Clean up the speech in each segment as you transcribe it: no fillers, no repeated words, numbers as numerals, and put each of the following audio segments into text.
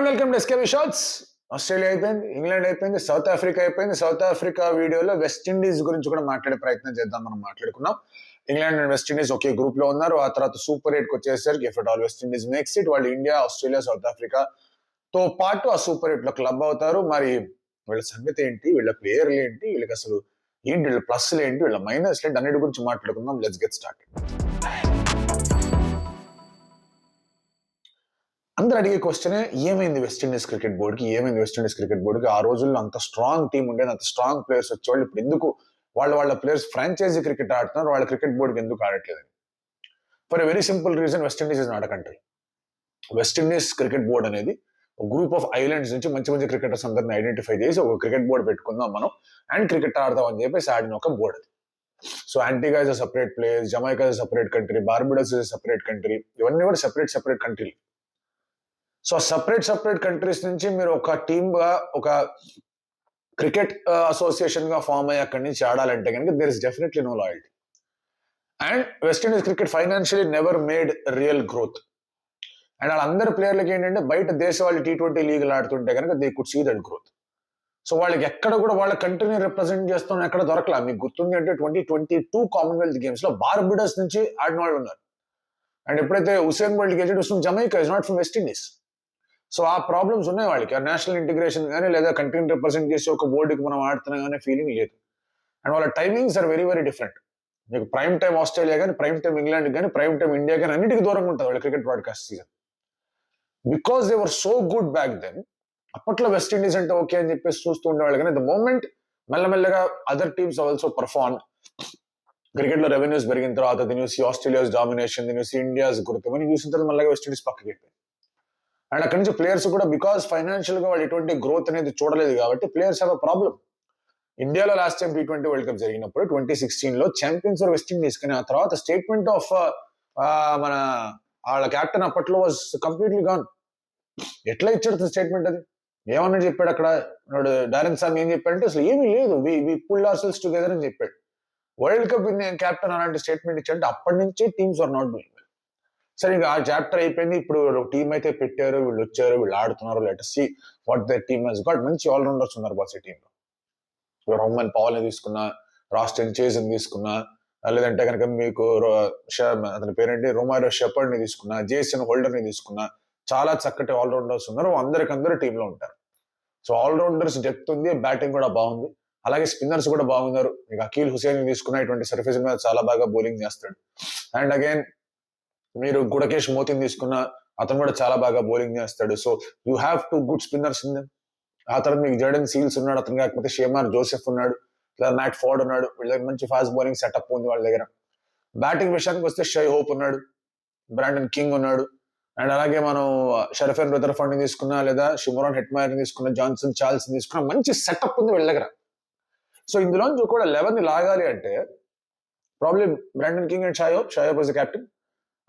And welcome to SKB shots. Australia అయిపోయింది, England అయిపోయింది, south Africa అయిపోయింది. సౌత్ ఆఫ్రికా వీడియోలో వెస్ట్ ఇండీస్ గురించి కూడా మాట్లాడే ప్రయత్నం చేద్దాం. మనం మాట్లాడుకున్నాం. England and west Indies okay group లో ఉన్నారు. ఆ తర్వాత సూపర్ 8 కి వచ్చేసరికి if it all west Indies makes it, వాళ్ళు ఇండియా, ఆస్ట్రేలియా, సౌత్ ఆఫ్రికా తో పాటు ఆ సూపర్ 8 లో క్లబ్ అవుతారు. మరి వీళ్ళ సంగతి ఏంటి, వీళ్ళ ప్లేయర్లు ఏంటి, వీళ్ళకి అసలు ఏంటి, వీళ్ళ ప్లస్లు ఏంటి, వీళ్ళ మైనస్లు ఏంటి, అన్నిటి గురించి మాట్లాడుకుందాం. Let's get start. అందరు అడిగే క్వశ్చనే, ఏమైంది వెస్టిండీస్ క్రికెట్ బోర్డుకి, ఏమైంది వెస్టిండీస్ క్రికెట్ బోర్డుకి? ఆ రోజుల్లో అంత స్ట్రాంగ్ టీం ఉండేది, అంత స్ట్రాంగ్ ప్లేయర్స్ వచ్చేవాళ్ళు. ఇప్పుడు ఎందుకు వాళ్ళ ప్లేయర్స్ ఫ్రాంచైజీ క్రికెట్ ఆడుతున్నారు, వాళ్ళ క్రికెట్ బోర్డుకి ఎందుకు ఆడట్లేదు? For a very simple reason, West Indies is not a country. West Indies cricket board అనేది ఒక గ్రూప్ ఆఫ్ ఐలాండ్స్ నుంచి మంచి మంచి క్రికెటర్స్ అందరిని ఐడెంటిఫై చేసి ఒక క్రికెట్ బోర్డు పెట్టుకుందాం మనం అండ్ క్రికెట్ ఆడదాం అని చెప్పేసి ఆడిన ఒక బోర్డు అది. So Antigua is a separate place, Jamaica is separate country, Barbados is separate country, ఇవన్నీ కూడా separate country. So separate countries నుంచి మీరు ఒక టీమ్ గా, ఒక క్రికెట్ అసోసియేషన్ గా ఫామ్ అయ్యి అక్కడి నుంచి ఆడాలంటే కనుక there is definitely no loyalty. And West Indies cricket financially never made real growth. And వాళ్ళందరి ప్లేయర్లకి ఏంటంటే బయట దేశ వాళ్ళు T20 లీగులు ఆడుతుంటే కనుక they could see that growth. So వాళ్ళకి ఎక్కడ కూడా వాళ్ళ కంట్రీని రిప్రజెంట్ చేస్తున్న ఎక్కడ దొరకలా. మీకు గుర్తుంది అంటే 2022 కామన్వెల్త్ గేమ్స్ లో బార్బడోస్ నుంచి ఆడిన వాళ్ళు ఉన్నారు. అండ్ ఎప్పుడైతే హుసేన్ బోల్ట్ గెలిచాడు, from Jamaica, is not from west Indies. So ఆ ప్రాబ్లమ్స్ ఉన్నాయి వాళ్ళకి. ఆ నేషనల్ ఇంటిగ్రేషన్ కానీ లేదా కంట్రీని రిప్రజెంట్ చేసి ఒక బోర్డుకి మనం ఆడుతున్నాం అనే ఫీలింగ్ లేదు. అండ్ వాళ్ళ టైమింగ్స్ ఆర్ వెరీ డిఫరెంట్. మీకు ప్రైమ్ టైం ఆస్ట్రేలియా కానీ, ప్రైమ్ టైం ఇంగ్లాండ్ కానీ, ప్రైమ్ టైం ఇండియా కానీ అన్నిటికీ దూరంగా ఉంటుంది వాళ్ళ cricket broadcast season. Because they were so good back then. అప్పట్లో వెస్ట్ ఇండీస్ అంటే ఓకే అని చెప్పేసి చూస్తూ ఉండేవాళ్ళు. కానీ ద మూమెంట్ మెల్లమెల్లగా other teams also perform, cricket లో రెవెన్యూస్ పెరిగిన తర్వాత the news Australia's domination, the news India's గుర్తు అని చూసిన తర్వాత మళ్ళీ వెస్ట్ ఇండీస్ పక్కకి వెళ్ళిపోయింది. అండ్ అక్కడి నుంచి ప్లేయర్స్ కూడా బికాస్ ఫైనాన్షియల్ గా వాళ్ళు ఎటువంటి గ్రోత్ అనేది చూడలేదు కాబట్టి ప్లేయర్స్ హ్యావ్ అ ప్రాబ్లం. ఇండియాలో last time T20 world cup జరిగినప్పుడు 2016 లో ఛాంపియన్స్ వెస్ట్ ఇండీస్, కానీ ఆ తర్వాత స్టేట్మెంట్ ఆఫ్ మన వాళ్ళ కెప్టెన్ అప్పట్లో వాజ్ కంప్లీట్లీ గాన్. ఎట్లా ఇచ్చాడు స్టేట్మెంట్? అది ఏమన్నా చెప్పాడు అక్కడ డారెన్ సామ్? ఏం చెప్పాడంటే అసలు ఏమీ లేదు, వి పుల్డ్ అవర్ సెల్స్ టుగెదర్ అని చెప్పాడు. వరల్డ్ కప్ కెప్టెన్ అలాంటి స్టేట్మెంట్ ఇచ్చాడంటే అప్పటి నుంచే టీమ్స్ ఆర్ నాట్ డూయింగ్. సరే, ఇంకా ఆ చాప్టర్ అయిపోయింది. ఇప్పుడు టీం అయితే పెట్టారు, వీళ్ళు వచ్చారు, వీళ్ళు ఆడుతున్నారు. Let us see what their team has got. మంచి ఆల్రౌండర్స్ ఉన్నారు బాస్ ఈ టీంలో. రోమన్ పవల్ ని తీసుకున్నా, రాస్టన్ చేజ్ ని తీసుకున్నా, లేదంటే కనుక మీకు అతని పేరేంటి రొమారో షెపర్డ్ ని తీసుకున్నా, జేసన్ హోల్డర్ ని తీసుకున్నా, చాలా చక్కటి ఆల్రౌండర్స్ ఉన్నారు. అందరికందరూ టీంలో ఉంటారు. సో ఆల్రౌండర్స్ డెప్త్ ఉంది, బ్యాటింగ్ కూడా బాగుంది. అలాగే స్పిన్నర్స్ కూడా బాగున్నారు. మీకు అకీల్ హుసేన్ ని తీసుకున్న ఇటువంటి సర్ఫేస్ మీద చాలా బాగా బౌలింగ్ చేస్తాడు. అండ్ అగైన్ మీరు గుడకేష్ మోతిని తీసుకున్న, అతను కూడా చాలా బాగా బౌలింగ్ చేస్తాడు. So you have 2 good spinners in them. ఆ తర్వాత మీకు జర్డన్ సీల్స్ ఉన్నాడు, అతను కాకపోతే షేమార్ జోసెఫ్ ఉన్నాడు, లేదా మ్యాట్ ఫోర్డ్ ఉన్నాడు. వీళ్ళ దగ్గర మంచి ఫాస్ట్ బౌలింగ్ సెటప్ ఉంది వాళ్ళ దగ్గర. బ్యాటింగ్ విషయానికి వస్తే షై హోప్ ఉన్నాడు, బ్రాండన్ కింగ్ ఉన్నాడు. అండ్ అలాగే మనం షరఫెన్ రుదర్ఫర్డ్ ని తీసుకున్నా, లేదా షిమరాన్ హెట్మైర్ ని తీసుకున్న, జాన్సన్ చార్ల్స్ ని తీసుకున్నా, మంచి సెటప్ ఉంది వీళ్ళ దగ్గర. సో ఇందులోంచి కూడా 11 ని లాగాలి అంటే probably Brandon King and Shai Hope was the captain.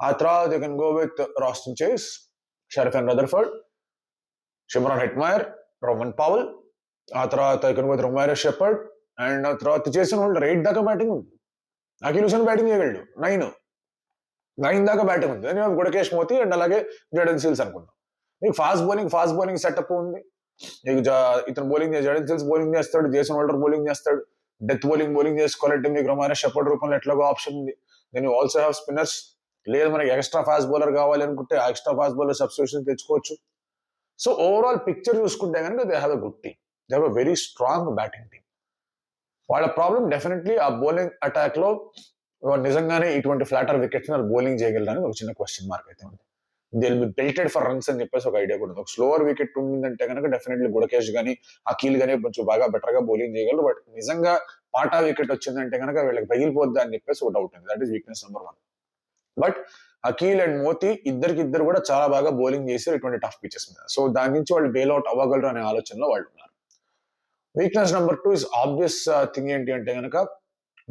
ఆ తర్వాత you can go with Roston Chase, Sherfane Rutherford, Shimron Hetmyer, Rovman Powell. ఆ తర్వాత you can go with Romario Shepherd. And ఆ తర్వాత జేసన్ హోల్డర్ 8 దాకా బ్యాటింగ్ ఉంది. Aqeel Hussain batting చేయగలడు, 9 దాకా బ్యాటింగ్ ఉంది. గుడకేష్ మోతి అండ్ అలాగే జర్డన్ సీల్స్ అనుకుందాం. మీకు ఫాస్ట్ బౌలింగ్ సెటప్ ఉంది. మీకు ఇతను జర్డన్ సీల్స్ బౌలింగ్ చేస్తాడు, జేసన్ హోల్డర్ బౌలింగ్ చేస్తాడు. డెత్ బౌలింగ్ చేసుకోవాలంటే మీకు రొమారో షెపర్డ్ రూపంలో ఎట్లాగో ఆప్షన్ ఉంది. Then you also have spinners. లేదు మనకి ఎక్స్ట్రా ఫాస్ట్ బౌలర్ కావాలి అనుకుంటే ఆ ఎక్స్ట్రా ఫాస్ట్ బౌలర్ సబ్స్టిట్యూషన్ తెచ్చుకోవచ్చు. సో ఓవరాల్ పిక్చర్ చూసుకుంటే కనుక they have a good team, they have a very strong batting team. వాళ్ళ ప్రాబ్లం డెఫినెట్లీ ఆ బౌలింగ్ అటాక్ లో నిజంగానే ఇటువంటి ఫ్లాటర్ వికెట్స్ వాళ్ళు బౌలింగ్ చేయగలరని ఒక చిన్న క్వశ్చన్ మార్క్ అయితే ఉంది. They will be belted for runs అని చెప్పేసి ఒక ఐడియా కూడా ఉంది. ఒక స్లోవర్ వికెట్ ఉందంటే కనుక డెఫినెట్లీ గుడకేష్ కానీ అకీల్ కానీ కొంచెం బాగా బెటర్ గా బౌలింగ్ చేయగలరు. బట్ నిజంగా పాటా వికెట్ వచ్చిందంటే కనుక వీళ్ళకి పగిలిపోద్దా అని చెప్పేసి ఒక డౌట్ ఉంది. That is weakness number 1. But Akeel and Motie ఇద్దరు కూడా చాలా బాగా బౌలింగ్ చేశారు ఇటువంటి టఫ్ పిచెస్ మీద. సో దాని నుంచి వాళ్ళు బెయిల్అవుట్ అవ్వగలరు అనే ఆలోచనలో వాళ్ళు ఉన్నారు. Weakness number 2 is obvious thing ఏంటి అంటే కనుక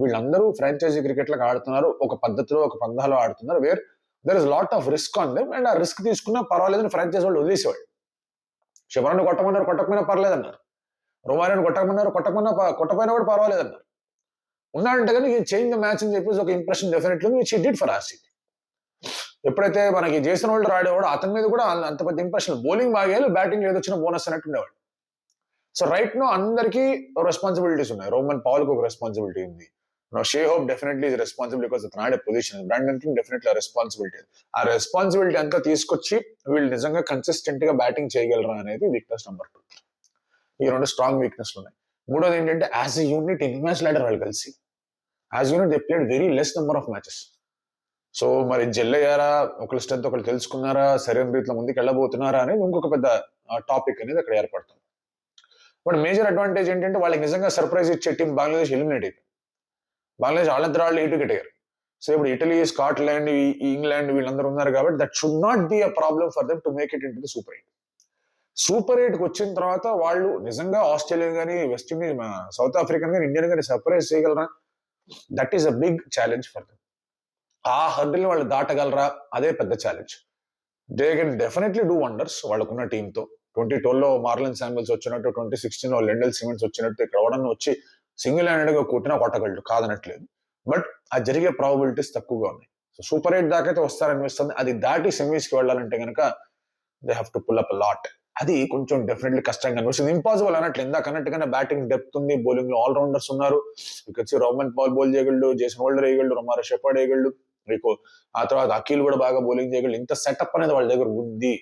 వీళ్ళందరూ ఫ్రాంచైజీ క్రికెట్ లకు ఆడుతున్నారు, ఒక పద్ధతిలో ఒక పందాలో ఆడుతున్నారు, where there is lot of risk on them. And ఆ రిస్క్ తీసుకున్నా పర్వాలేదని ఫ్రాంచైజ్ వాళ్ళు వదిలేసేవాళ్ళు. శివరాన్ని కొట్టకపోయినా పర్లేదన్నారు, రొమారియోని కొట్టకపోయినా కూడా పర్వాలేదన్నారు. ఉన్నాడంటే కానీ చేంజ్ ద మ్యాచ్ అని చెప్పేసి ఒక impression definitely which he did for RCB. ఎప్పుడైతే మనకి జేసన్ హోల్డర్ ఆడేవాడు అతని మీద కూడా అంత పెద్ద ఇంప్రెషన్, బౌలింగ్ బాగేయాలి, బ్యాటింగ్ ఏదొచ్చిన బోనస్ అన్నట్టు ఉండేవాడు. సో రైట్ నో అందరికీ రెస్పాన్సిబిలిటీస్ ఉన్నాయి. రోమన్ పౌల్కి ఒక రెస్పాన్సిబిలిటీ ఉంది. షే hope definitely is responsible because అతను ఆడే position. Brandon king definitely responsibility. ఆ రెస్పాన్సిబిలిటీ అంతా తీసుకొచ్చి వీళ్ళు నిజంగా కన్సిస్టెంట్ గా బ్యాటింగ్ చేయగలరా అనేది వీక్నెస్ నెంబర్ 2. ఈ 2 స్ట్రాంగ్ వీక్నెస్ ఉన్నాయి. మూడోది ఏంటంటే యాజ్ ఎ యూనిట్ ఎన్ని మ్యాచ్ ఆడారు వాళ్ళు కలిసి. As unit they played very less number of matches. So మరి జెల్లయ్యారా, ఒకరి స్ట్రెంత్ ఒకరు తెలుసుకున్నారా, సరైన రీతిలో ముందుకు వెళ్ళబోతున్నారా అనేది ఇంకొక పెద్ద టాపిక్ అనేది అక్కడ ఏర్పడుతుంది. బట్ మేజర్ అడ్వాంటేజ్ ఏంటంటే వాళ్ళకి నిజంగా సర్ప్రైజ్ ఇచ్చే టీం బంగ్లాదేశ్ ఎలిమినేట్ అయిపోయింది. బంగ్లాదేశ్ వాళ్ళంతా ఎటు కట్టారు. సో ఇప్పుడు ఇటలీ, స్కాట్లాండ్, ఇంగ్లాండ్ వీళ్ళందరూ ఉన్నారు కాబట్టి that should not be a problem for them to make it into the super 8. Super 8కి వచ్చిన తర్వాత వాళ్ళు నిజంగా ఆస్ట్రేలియా కానీ, వెస్టిండీస్, సౌత్ ఆఫ్రికన్ కానీ, ఇండియన్ కానీ సర్ప్రైజ్ చేయగలరా? That is a big challenge for them. ఆ హర్డిల్ వాళ్ళు దాటగలరా? అదే పెద్ద challenge. They can definitely do wonders వాళ్ళకున్న టీంతో. 2012లో మార్లన్ శామ్యూల్స్ వచ్చినట్టు, 2016లో లెండల్ సిమెంట్స్ వచ్చినట్టు ఇక్కడ ఎవడన్నా వచ్చి సింగిల్ హ్యాండెడ్ గా కొట్టినా కొట్టగలడు, కాదనట్లేదు. బట్ అది జరిగే ప్రాబబిలిటీస్ తక్కువగా ఉన్నాయి. సో సూపర్ 8 దాకైతే వస్తారనిపిస్తుంది. అది దాటి సెమీస్ కి వెళ్ళాలంటే కనుక they have to pull up lot. అది కొంచెం డెఫినెట్లీ కష్టంగా అనిపిస్తుంది. ఇంపాసిబుల్ అన్నట్లు. ఇందాక అన్నట్టుగానే బ్యాటింగ్ డెప్త్ ఉంది, బౌలింగ్ లో ఆల్ రౌండర్స్ ఉన్నారు. ఇక్కడ రోమన్ పౌల్ బౌల్ చేయగలడు, జేసన్ హోల్డర్ వేయగలడు, రొమారో షెపర్డ్ వేయగలడు, మీకు ఆ తర్వాత అఖిల్ కూడా బాగా బౌలింగ్ చేయగలడు. ఇంత సెటప్ అనేది వాళ్ళ దగ్గర ఉంది.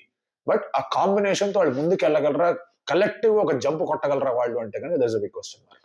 బట్ ఆ కాంబినేషన్ తో వాళ్ళు ముందుకు వెళ్ళగలరా, కలెక్టివ్ ఒక జంప్ కొట్టగలరా వాళ్ళు అంటే కానీ that's a big question mark.